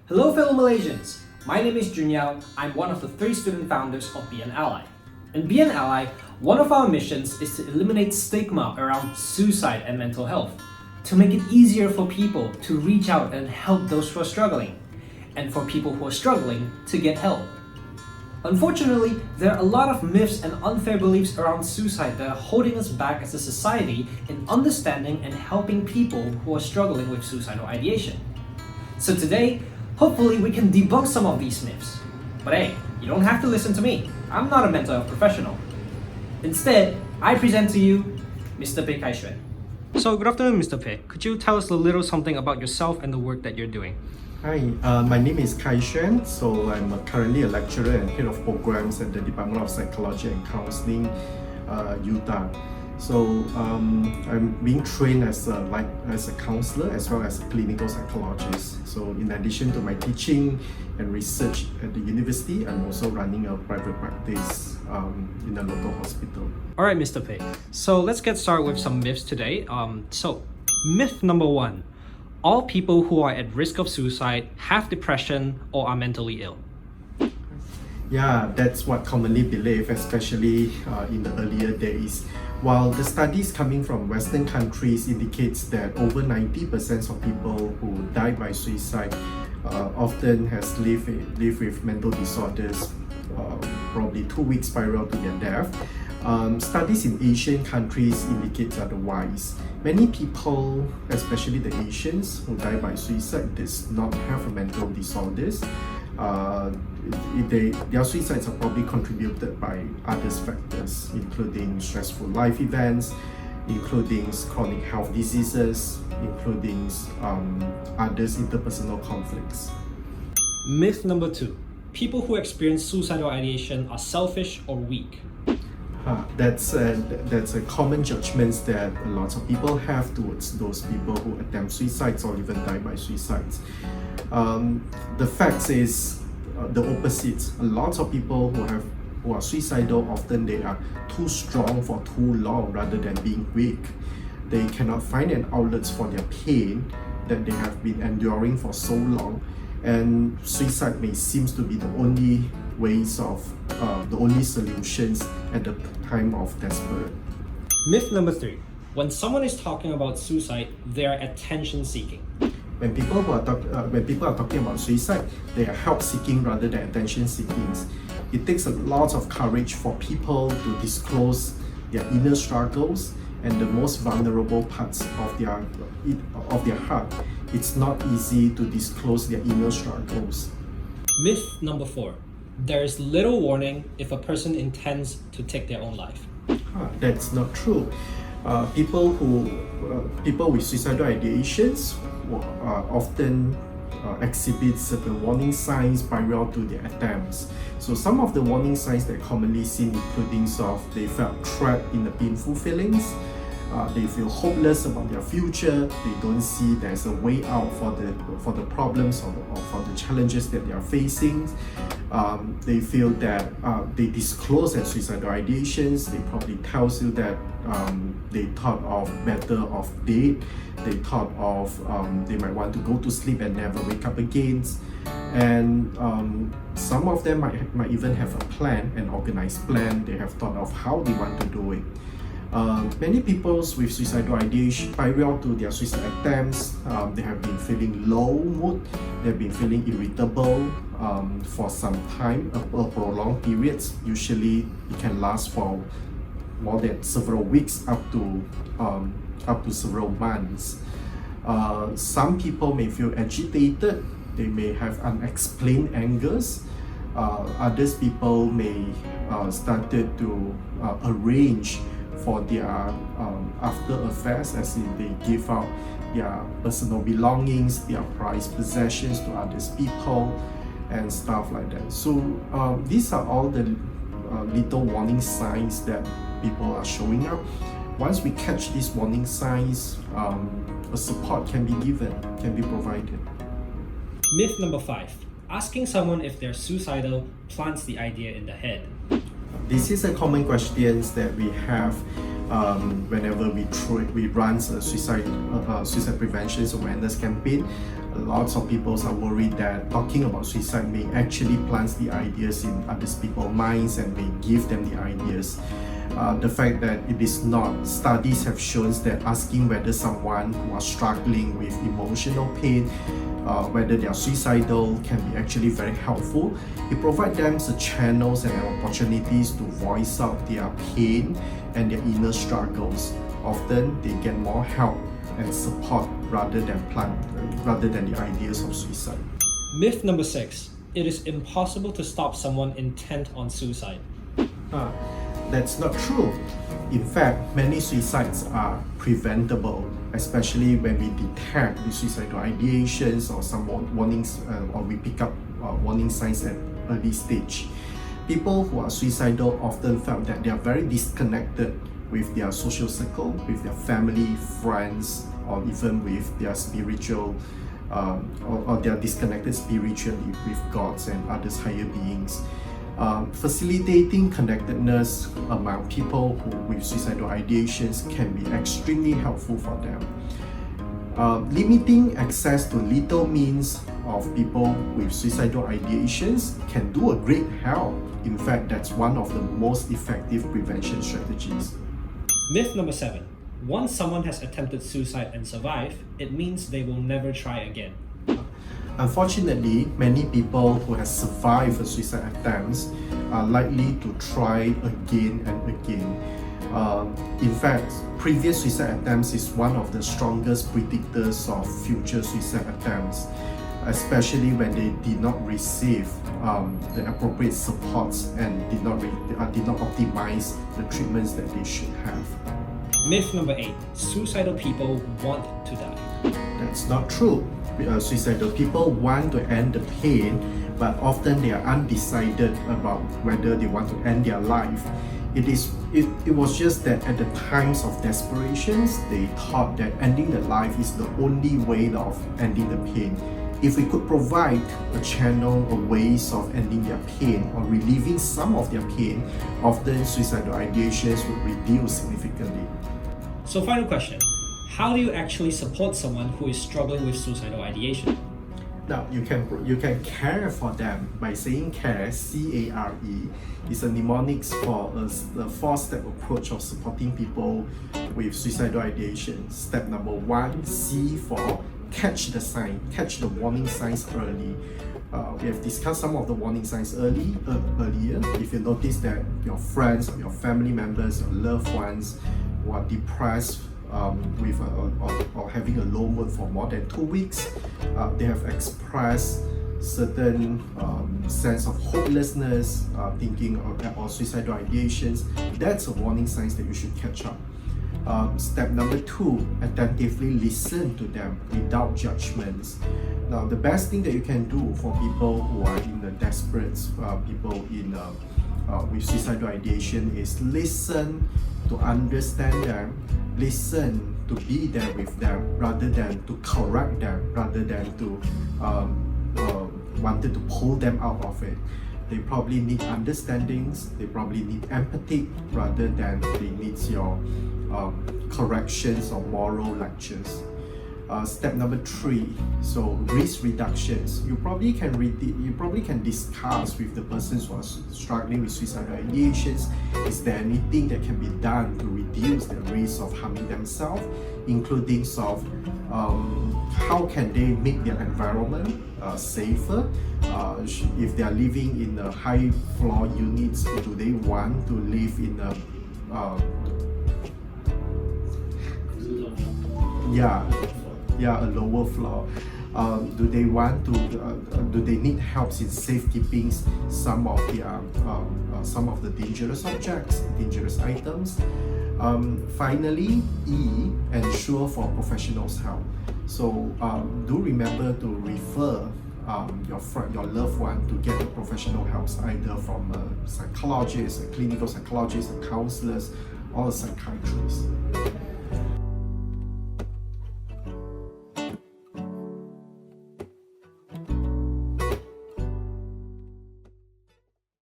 Hello fellow Malaysians, my name is Junyao. I'm one of the 3 student founders of Be an Ally. In Be an Ally, one of our missions is to eliminate stigma around suicide and mental health, to make it easier for people to reach out and help those who are struggling, and for people who are struggling to get help. Unfortunately, there are a lot of myths and unfair beliefs around suicide that are holding us back as a society in understanding and helping people who are struggling with suicidal ideation. So today, hopefully we can debunk some of these myths. But hey, you don't have to listen to me. I'm not a mental health professional. Instead, I present to you Mr. Pheh Kai Shuen. So good afternoon, Mr. Pheh. Could you tell us a little something about yourself and the work that you're doing? Hi, my name is Kai Shuen. So I'm currently a lecturer and head of programs at the Department of Psychology and Counseling, UTAR. So I'm being trained as a counselor as well as a clinical psychologist. So in addition to my teaching and research at the university, I'm also running a private practice in a local hospital. All right, Mr. Pheh. So let's get started with some myths today. So myth number 1. All people who are at risk of suicide have depression or are mentally ill. Yeah, that's what commonly believed, especially in the earlier days. While the studies coming from Western countries indicates that over 90% of people who die by suicide often has live with mental disorders, probably 2 weeks prior to their death. Studies in Asian countries indicate otherwise. Many people, especially the Asians who die by suicide, does not have a mental disorders. Their suicides are probably contributed by other factors, including stressful life events, including chronic health diseases, including others interpersonal conflicts. Myth number 2. People who experience suicidal ideation are selfish or weak. That's a common judgment that a lot of people have towards those people who attempt suicides or even die by suicides. The fact is the opposite. A lot of people who are suicidal, often they are too strong for too long rather than being weak. They cannot find an outlet for their pain that they have been enduring for so long, and suicide may seem to be the only ways of the only solutions at the time of desperate. Myth number 3. When someone is talking about suicide, they are attention seeking. When people are talking about suicide, they are help seeking rather than attention seeking. It takes a lot of courage for people to disclose their inner struggles and the most vulnerable parts of their heart. It's not easy to disclose their inner struggles. Myth number 4. There is little warning if a person intends to take their own life. That's not true. People with suicidal ideations often exhibit certain warning signs prior to their attempts. So some of the warning signs that commonly seen including they felt trapped in the painful feelings, they feel hopeless about their future, they don't see there's a way out for the problems or for the challenges that they are facing. They feel that they disclose their suicidal ideations. They probably tells you that they thought of better off dead. They thought of they might want to go to sleep and never wake up again. And some of them might even have a plan, an organized plan. They have thought of how they want to do it. Many people with suicidal ideation prior to their suicide attempts, they have been feeling low mood, they've been feeling irritable for some time, a prolonged periods. Usually it can last for more than several weeks up to several months. Some people may feel agitated, they may have unexplained angers. Others people may started to arrange for their after affairs, as in they give out their personal belongings, their prized possessions to others people and stuff like that. So these are all the little warning signs that people are showing up. Once we catch these warning signs, a support can be given, can be provided. Myth number 5. Asking someone if they're suicidal plants the idea in the head. This is a common question that we have whenever we run a suicide prevention awareness campaign. Lots of people are worried that talking about suicide may actually plant the ideas in other people's minds and may give them the ideas. The fact that it is not, studies have shown that asking whether someone who are struggling with emotional pain, whether they are suicidal, can be actually very helpful. It provides them the channels and opportunities to voice out their pain and their inner struggles. Often they get more help and support rather than the ideas of suicide. Myth number 6. It is impossible to stop someone intent on suicide. That's not true. In fact, many suicides are preventable, especially when we detect the suicidal ideations or some warnings, or we pick up warning signs at early stage. People who are suicidal often felt that they are very disconnected with their social circle, with their family, friends, or even with their spiritual, or they are disconnected spiritually with gods and others higher beings. Facilitating connectedness among people with suicidal ideations can be extremely helpful for them. Limiting access to lethal means of people with suicidal ideations can do a great help. In fact, that's one of the most effective prevention strategies. Myth number 7. Once someone has attempted suicide and survived, it means they will never try again. Unfortunately, many people who have survived a suicide attempts are likely to try again and again. In fact, previous suicide attempts is one of the strongest predictors of future suicide attempts, especially when they did not receive the appropriate supports and did not optimize the treatments that they should have. Myth number 8. Suicidal people want to die. That's not true. Suicidal people want to end the pain, but often they are undecided about whether they want to end their life. It was just that at the times of desperations, they thought that ending the life is the only way of ending the pain. If we could provide a channel or ways of ending their pain or relieving some of their pain, often suicidal ideations would reduce significantly. So final question. How do you actually support someone who is struggling with suicidal ideation? Now, you can care for them by saying care, C-A-R-E, is a mnemonics for a 4-step approach of supporting people with suicidal ideation. Step number 1, C for catch the sign, catch the warning signs early. We have discussed some of the warning signs earlier. If you notice that your friends or your family members, your loved ones who are depressed, with or having a low mood for more than 2 weeks, they have expressed certain sense of hopelessness, thinking or suicidal ideations. That's a warning signs that you should catch up. Step number 2, attentively listen to them without judgments. Now, the best thing that you can do for people who are in the desperate, people in with suicidal ideation is listen to understand them, listen to be there with them rather than to correct them, rather than to wanted to pull them out of it. They probably need understandings, they probably need empathy rather than they need your corrections or moral lectures. Step number 3, so risk reductions. You probably can discuss with the persons who are struggling with suicidal ideations. Is there anything that can be done to reduce the risk of harming themselves, including how can they make their environment safer? If they are living in a high floor units, do they want to live in a a lower floor? Do they want to? Do they need help in safekeeping some of the dangerous objects, dangerous items? Finally, E, ensure for professionals' help. So do remember to refer your loved one to get the professional help, either from a psychologist, a clinical psychologist, a counselors, or a psychiatrist.